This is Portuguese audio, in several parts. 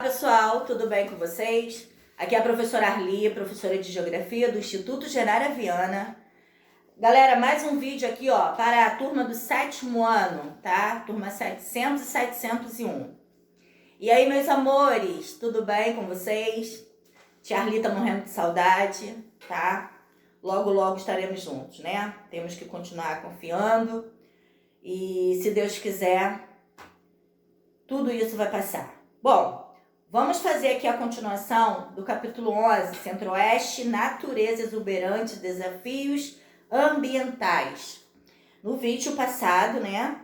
Pessoal, tudo bem com vocês? Aqui é a professora Arli, professora de Geografia do Instituto Gerária Viana. Galera, mais um vídeo aqui, ó, para a turma do 7º ano, tá? Turma 700 e 701. E aí, meus amores, tudo bem com vocês? Tia Arli tá morrendo de saudade, tá? Logo, logo estaremos juntos, né? Temos que continuar confiando e, se Deus quiser, tudo isso vai passar. Bom, vamos fazer aqui a continuação do capítulo 11, Centro-Oeste, Natureza Exuberante, Desafios Ambientais. No vídeo passado, né,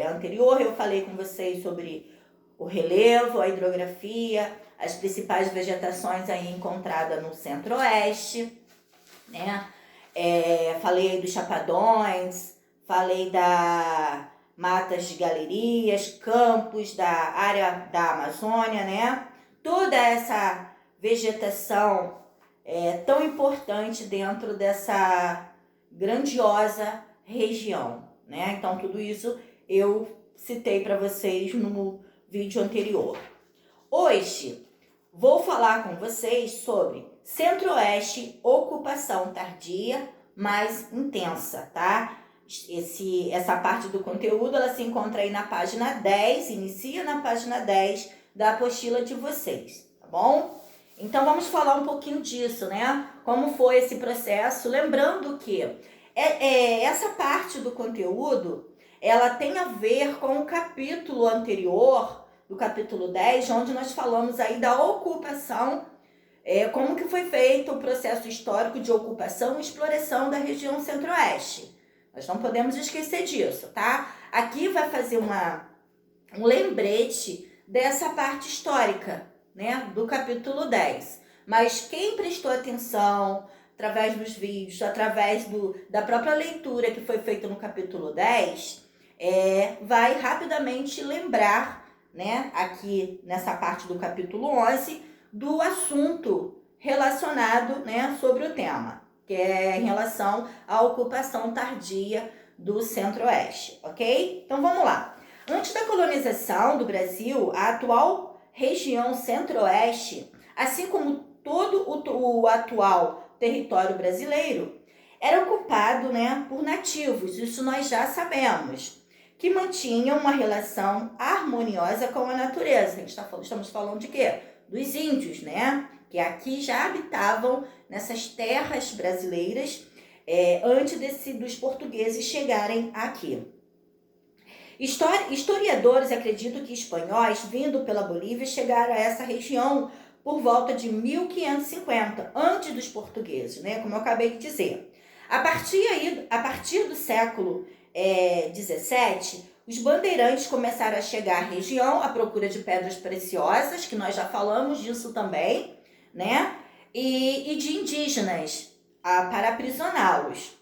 anterior, eu falei com vocês sobre o relevo, a hidrografia, as principais vegetações aí encontradas no Centro-Oeste, né? Falei aí dos chapadões, falei da matas de galerias, campos da área da Amazônia, né? Toda essa vegetação tão importante dentro dessa grandiosa região, né? Então, tudo isso eu citei para vocês no vídeo anterior. Hoje, vou falar com vocês sobre Centro-Oeste, ocupação tardia mais intensa, tá? Essa parte do conteúdo, ela se encontra aí na página 10, inicia na página 10 da apostila de vocês, tá bom? Então, vamos falar um pouquinho disso, né? Como foi esse processo, lembrando que essa parte do conteúdo, ela tem a ver com o capítulo anterior, do capítulo 10, onde nós falamos aí da ocupação, como que foi feito o processo histórico de ocupação e exploração da região Centro-Oeste. Nós não podemos esquecer disso, tá? Aqui vai fazer um lembrete dessa parte histórica, né, do capítulo 10. Mas quem prestou atenção através dos vídeos, através da própria leitura que foi feita no capítulo 10, vai rapidamente lembrar, né, aqui nessa parte do capítulo 11, do assunto relacionado, né, sobre o tema, que é em relação à ocupação tardia do Centro-Oeste, ok? Então vamos lá. Antes da colonização do Brasil, a atual região Centro-Oeste, assim como todo o atual território brasileiro, era ocupado, né, por nativos, isso nós já sabemos, que mantinham uma relação harmoniosa com a natureza. Estamos falando de quê? Dos índios, né? Que aqui já habitavam nessas terras brasileiras antes dos portugueses chegarem aqui. Historiadores acreditam que espanhóis, vindo pela Bolívia, chegaram a essa região por volta de 1550, antes dos portugueses, né? Como eu acabei de dizer. A partir do século 17, os bandeirantes começaram a chegar à região à procura de pedras preciosas, que nós já falamos disso também, né? E de indígenas para aprisioná-los.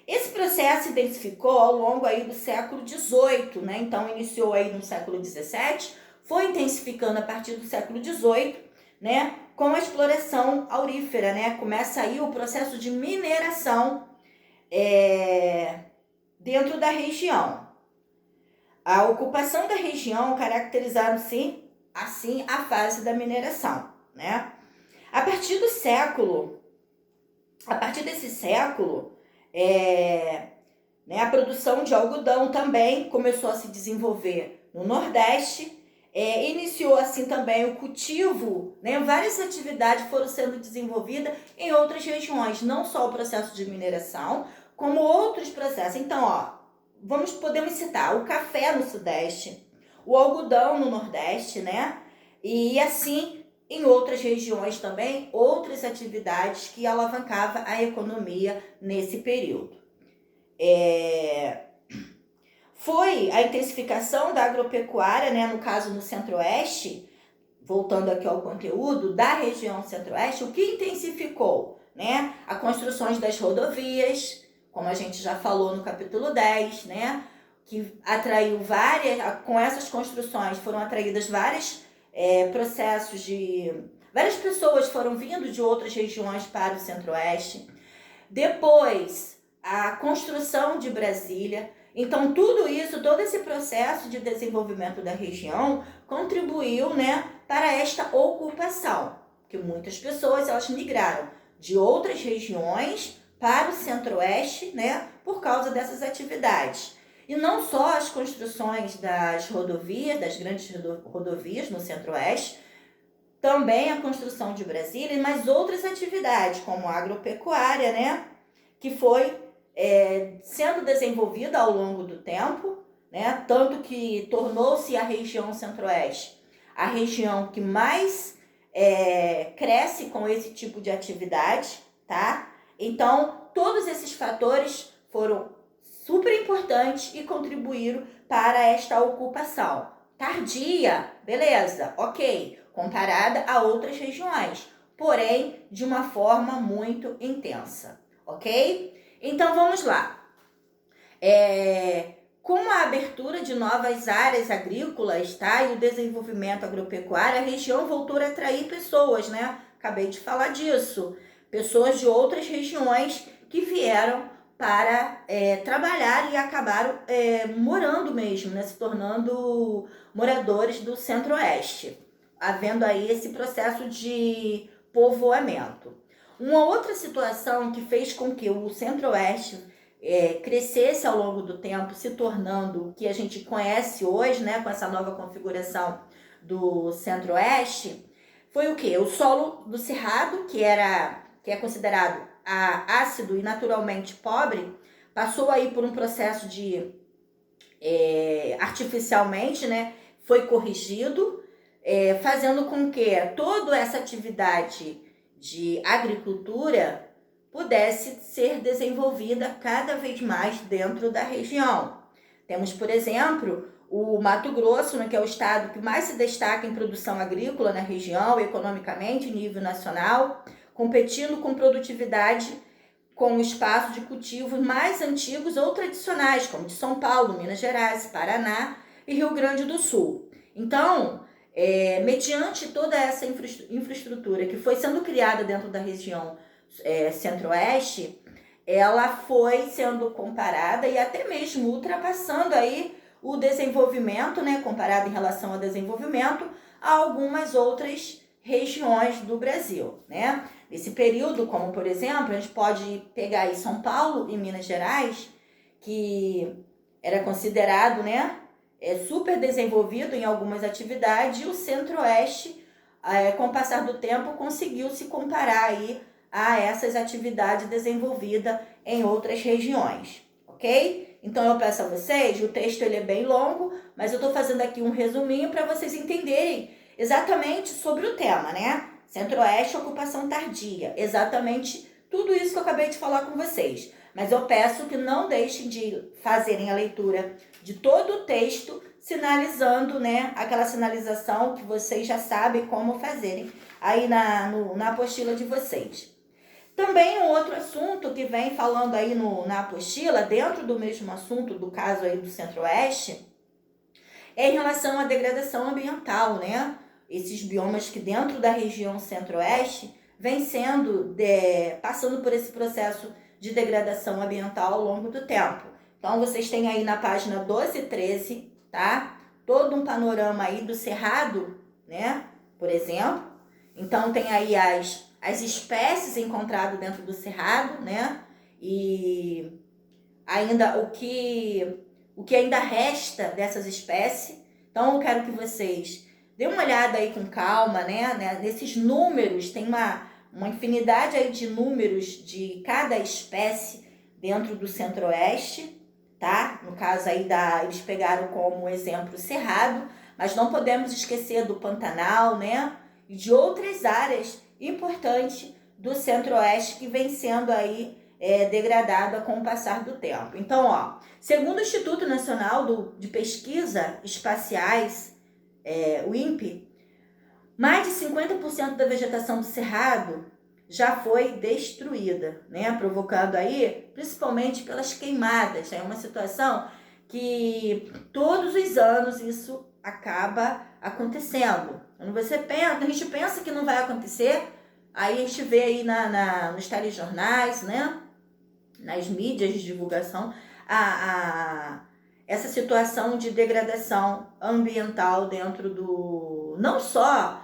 Esse processo se intensificou ao longo aí do século XVIII, né? Então iniciou aí no século XVII, foi intensificando a partir do século XVIII, né? Com a exploração aurífera, né? Começa aí o processo de mineração dentro da região. A ocupação da região caracterizaram, sim, assim, a fase da mineração, né? A partir desse século, a produção de algodão também começou a se desenvolver no Nordeste, iniciou assim também o cultivo, né? Várias atividades foram sendo desenvolvidas em outras regiões, não só o processo de mineração, como outros processos. Então, ó, podemos citar o café no Sudeste, o algodão no Nordeste, né? E assim, em outras regiões também, outras atividades que alavancavam a economia nesse período. Foi a intensificação da agropecuária, né, no caso no Centro-Oeste, voltando aqui ao conteúdo da região Centro-Oeste, o que intensificou, né? As construções das rodovias, como a gente já falou no capítulo 10, né? Que atraiu com essas construções foram atraídas vários processos várias pessoas foram vindo de outras regiões para o Centro-Oeste. Depois, a construção de Brasília. Então, tudo isso, todo esse processo de desenvolvimento da região contribuiu, né, para esta ocupação, porque muitas pessoas elas migraram de outras regiões para o Centro-Oeste, né, por causa dessas atividades. E não só as construções das rodovias, das grandes rodovias no Centro-Oeste, também a construção de Brasília, mas outras atividades, como a agropecuária, né, que foi sendo desenvolvida ao longo do tempo, né, tanto que tornou-se a região Centro-Oeste a região que mais cresce com esse tipo de atividade, tá? Então, todos esses fatores foram super importantes e contribuíram para esta ocupação. Tardia, beleza, ok, comparada a outras regiões, porém de uma forma muito intensa, ok? Então, vamos lá. Com a abertura de novas áreas agrícolas, tá, e o desenvolvimento agropecuário, a região voltou a atrair pessoas, né? Acabei de falar disso. Pessoas de outras regiões que vieram para trabalhar e acabaram morando mesmo, né? Se tornando moradores do Centro-Oeste, havendo aí esse processo de povoamento. Uma outra situação que fez com que o Centro-Oeste crescesse ao longo do tempo, se tornando o que a gente conhece hoje, né, com essa nova configuração do Centro-Oeste, foi o quê? O solo do Cerrado, que é considerado ácido e naturalmente pobre, passou aí por um processo de artificialmente, né, foi corrigido, fazendo com que toda essa atividade de agricultura pudesse ser desenvolvida cada vez mais dentro da região. Temos, por exemplo, o Mato Grosso, né, que é o estado que mais se destaca em produção agrícola na região, economicamente, em nível nacional, competindo com produtividade com espaços de cultivo mais antigos ou tradicionais, como de São Paulo, Minas Gerais, Paraná e Rio Grande do Sul. Então, mediante toda essa infraestrutura que foi sendo criada dentro da região Centro-Oeste, ela foi sendo comparada e até mesmo ultrapassando aí o desenvolvimento, né, comparado em relação ao desenvolvimento a algumas outras regiões do Brasil, né? Nesse período, como por exemplo, a gente pode pegar aí São Paulo e Minas Gerais, que era considerado, né, super desenvolvido em algumas atividades, e o Centro-Oeste, com o passar do tempo, conseguiu se comparar aí a essas atividades desenvolvidas em outras regiões, ok? Então eu peço a vocês, o texto ele é bem longo, mas eu estou fazendo aqui um resuminho para vocês entenderem exatamente sobre o tema, né? Centro-Oeste, ocupação tardia, exatamente tudo isso que eu acabei de falar com vocês. Mas eu peço que não deixem de fazerem a leitura de todo o texto, sinalizando, né, aquela sinalização que vocês já sabem como fazerem aí na apostila de vocês. Também um outro assunto que vem falando aí na apostila, dentro do mesmo assunto do caso aí do Centro-Oeste, é em relação à degradação ambiental, né? Esses biomas que dentro da região Centro-Oeste vem sendo, passando por esse processo de degradação ambiental ao longo do tempo. Então, vocês têm aí na página 12 e 13, tá? Todo um panorama aí do Cerrado, né? Por exemplo. Então, tem aí as espécies encontradas dentro do Cerrado, né? E ainda o que ainda resta dessas espécies. Então, eu quero que vocês dêem uma olhada aí com calma, né? Nesses números, tem uma infinidade aí de números de cada espécie dentro do Centro-Oeste, tá? No caso aí eles pegaram como exemplo o Cerrado, mas não podemos esquecer do Pantanal, né? E de outras áreas importantes do Centro-Oeste que vem sendo aí degradada com o passar do tempo. Então, segundo o Instituto Nacional de Pesquisa Espaciais, o INPE, mais de 50% da vegetação do Cerrado já foi destruída, né? Provocando aí, principalmente pelas queimadas. É uma situação que todos os anos isso acaba acontecendo. Quando a gente pensa que não vai acontecer, aí a gente vê aí nos telejornais, né? Nas mídias de divulgação, essa situação de degradação ambiental dentro não só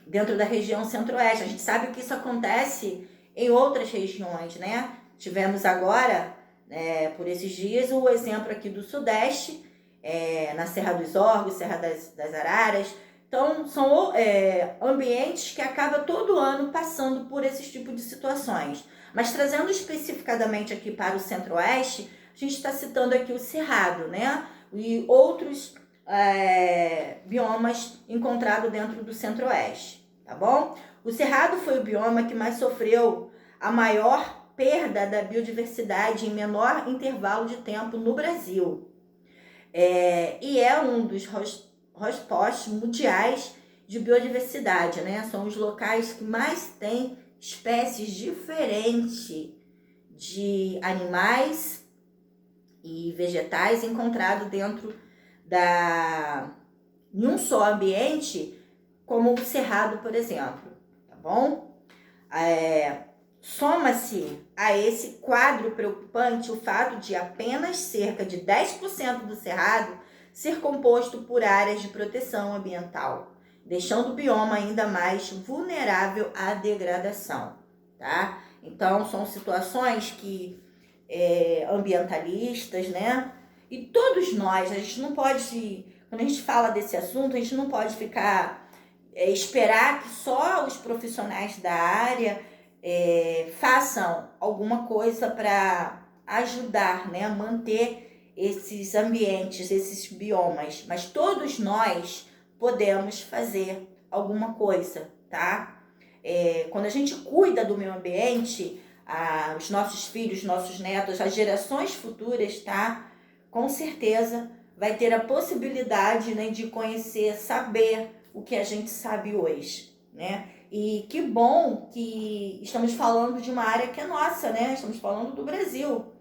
dentro da região centro-oeste, a gente sabe que isso acontece em outras regiões, né? Tivemos agora, por esses dias, o exemplo aqui do Sudeste, na Serra dos Orgos, Serra das Araras. Então, são ambientes que acabam todo ano passando por esses tipos de situações. Mas trazendo especificadamente aqui para o Centro-Oeste, a gente está citando aqui o Cerrado, né? E outros biomas encontrados dentro do Centro-Oeste, tá bom? O Cerrado foi o bioma que mais sofreu a maior perda da biodiversidade em menor intervalo de tempo no Brasil. E é um dos hotspots mundiais de biodiversidade, né? São os locais que mais têm espécies diferentes de animais e vegetais encontrados dentro em um só ambiente, como o Cerrado, por exemplo, tá bom? Soma-se a esse quadro preocupante o fato de apenas cerca de 10% do Cerrado ser composto por áreas de proteção ambiental, deixando o bioma ainda mais vulnerável à degradação, tá? Então, são situações que ambientalistas, né? E todos nós, a gente não pode, quando a gente fala desse assunto, a gente não pode ficar, esperar que só os profissionais da área façam alguma coisa para ajudar, né, a manter esses ambientes, esses biomas, mas todos nós podemos fazer alguma coisa, tá? Quando a gente cuida do meio ambiente, os nossos filhos, nossos netos, as gerações futuras, tá? Com certeza vai ter a possibilidade, né, de conhecer, saber o que a gente sabe hoje, né? E que bom que estamos falando de uma área que é nossa, né? Estamos falando do Brasil.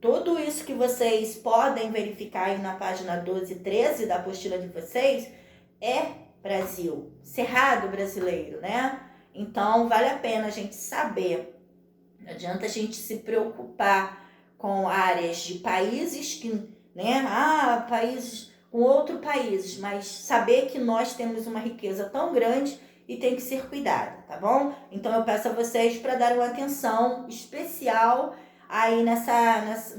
Tudo isso que vocês podem verificar aí na página 12 e 13 da apostila de vocês é Brasil, Cerrado brasileiro, né? Então, vale a pena a gente saber. Não adianta a gente se preocupar com áreas de países que, né? Países com outros países, mas saber que nós temos uma riqueza tão grande e tem que ser cuidada, tá bom? Então eu peço a vocês para dar uma atenção especial aí nessas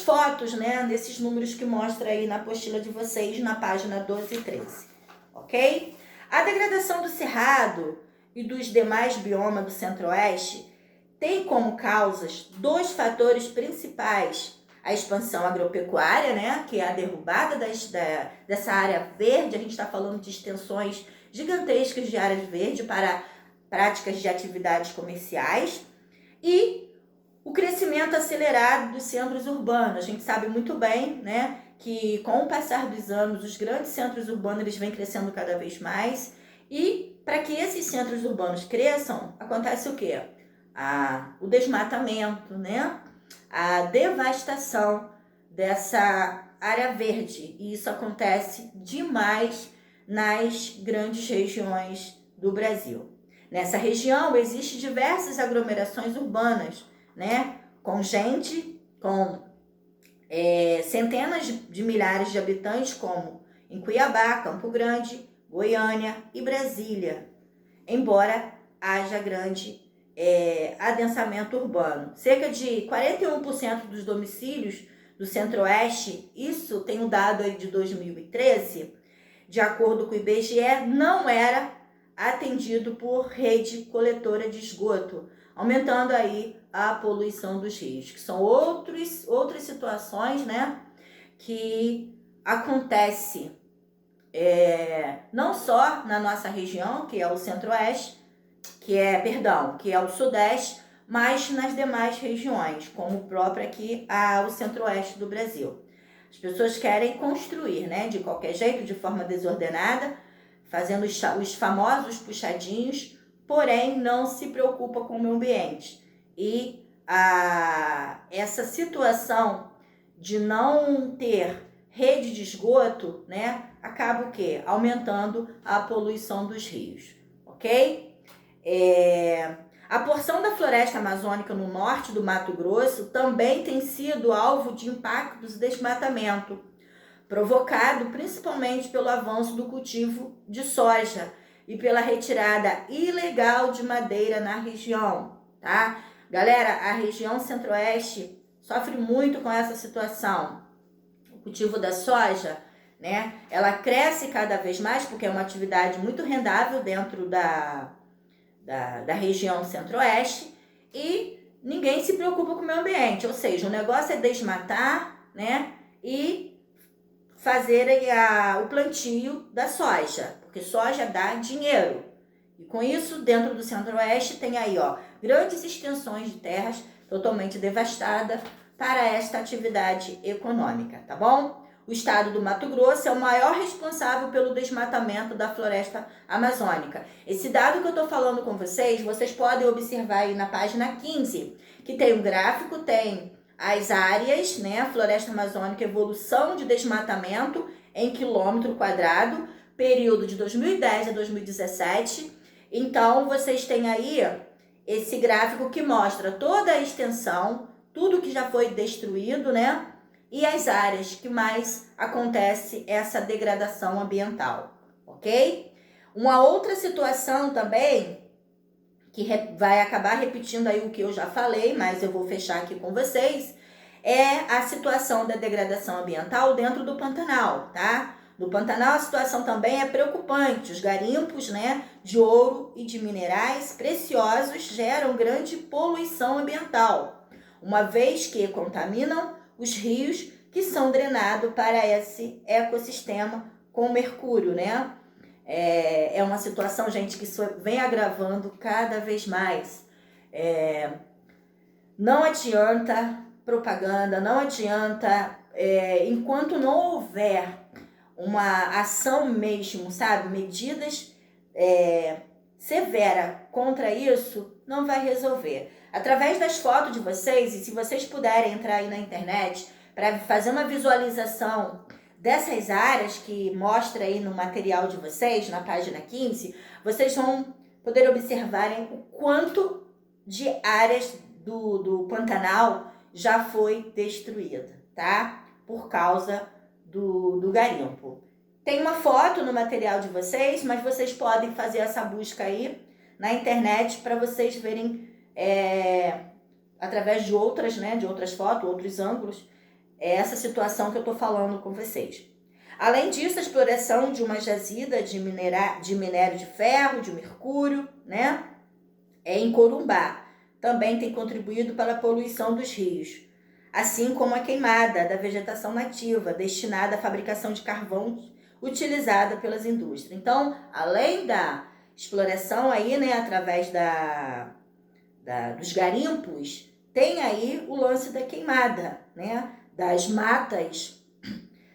fotos, né? Nesses números que mostra aí na apostila de vocês na página 12 e 13, ok? A degradação do Cerrado e dos demais biomas do Centro-Oeste tem como causas 2 fatores principais: a expansão agropecuária, né, que é a derrubada dessa área verde. A gente está falando de extensões gigantescas de áreas verdes para práticas de atividades comerciais, e o crescimento acelerado dos centros urbanos. A gente sabe muito bem, né, que com o passar dos anos os grandes centros urbanos eles vêm crescendo cada vez mais, e para que esses centros urbanos cresçam, acontece o quê? O desmatamento, né? A devastação dessa área verde, e isso acontece demais nas grandes regiões do Brasil. Nessa região existem diversas aglomerações urbanas, né? Com gente, com centenas de milhares de habitantes, como em Cuiabá, Campo Grande, Goiânia e Brasília, embora haja grande adensamento urbano. Cerca de 41% dos domicílios do Centro-Oeste, isso tem um dado aí de 2013, de acordo com o IBGE, não era atendido por rede coletora de esgoto, aumentando aí a poluição dos rios, que são outras situações, né, que acontece não só na nossa região, que é o Centro-Oeste, que é o Sudeste, mas nas demais regiões, como o próprio aqui, o Centro-Oeste do Brasil. As pessoas querem construir, né, de qualquer jeito, de forma desordenada, fazendo os famosos puxadinhos, porém não se preocupa com o meio ambiente. E essa situação de não ter rede de esgoto, né, acaba o quê? Aumentando a poluição dos rios, ok? A porção da floresta amazônica no norte do Mato Grosso também tem sido alvo de impactos de desmatamento, provocado principalmente pelo avanço do cultivo de soja e pela retirada ilegal de madeira na região, tá? Galera, a região centro-oeste sofre muito com essa situação. O cultivo da soja, né, ela cresce cada vez mais porque é uma atividade muito rendável dentro da região centro-oeste e ninguém se preocupa com o meio ambiente, ou seja, o negócio é desmatar, né, e fazer o plantio da soja, porque soja dá dinheiro. E com isso, dentro do centro-oeste, tem aí, ó, grandes extensões de terras totalmente devastadas para esta atividade econômica, tá bom? O estado do Mato Grosso é o maior responsável pelo desmatamento da floresta amazônica. Esse dado que eu tô falando com vocês podem observar aí na página 15, que tem um gráfico, tem as áreas, né, floresta amazônica, evolução de desmatamento em quilômetro quadrado, período de 2010 a 2017. Então, vocês têm aí esse gráfico que mostra toda a extensão, tudo que já foi destruído, né, e as áreas que mais acontece essa degradação ambiental, ok? Uma outra situação também, que vai acabar repetindo aí o que eu já falei, mas eu vou fechar aqui com vocês, é a situação da degradação ambiental dentro do Pantanal, tá? No Pantanal a situação também é preocupante. Os garimpos, né, de ouro e de minerais preciosos geram grande poluição ambiental, uma vez que contaminam os rios que são drenados para esse ecossistema com mercúrio, né? É uma situação, gente, que isso vem agravando cada vez mais. Não adianta propaganda, não adianta, enquanto não houver uma ação mesmo, sabe? Medidas severas contra isso, não vai resolver. Através das fotos de vocês, e se vocês puderem entrar aí na internet para fazer uma visualização dessas áreas que mostra aí no material de vocês, na página 15, vocês vão poder observarem o quanto de áreas do Pantanal já foi destruída, tá? Por causa do garimpo. Tem uma foto no material de vocês, mas vocês podem fazer essa busca aí na internet para vocês verem através de outras, né, de outras fotos, outros ângulos, essa situação que eu tô falando com vocês. Além disso, a exploração de uma jazida de minério de ferro, de mercúrio, né, em Corumbá, também tem contribuído para a poluição dos rios, assim como a queimada da vegetação nativa, destinada à fabricação de carvão utilizada pelas indústrias. Então, além da exploração aí, né, através dos garimpos, tem aí o lance da queimada, né, das matas,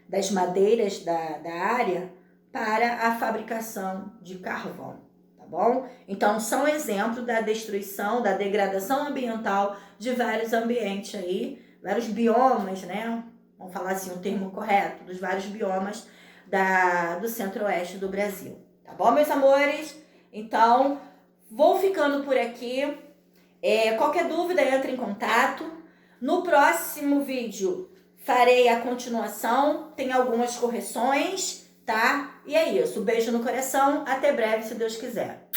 das madeiras da área para a fabricação de carvão, tá bom? Então, são exemplos da destruição, da degradação ambiental de vários ambientes aí, vários biomas, né? Vamos falar assim o termo correto, dos vários biomas do centro-oeste do Brasil, tá bom, meus amores? Então, vou ficando por aqui. Qualquer dúvida, entre em contato. No próximo vídeo farei a continuação, tem algumas correções, tá? E é isso, beijo no coração, até breve, se Deus quiser.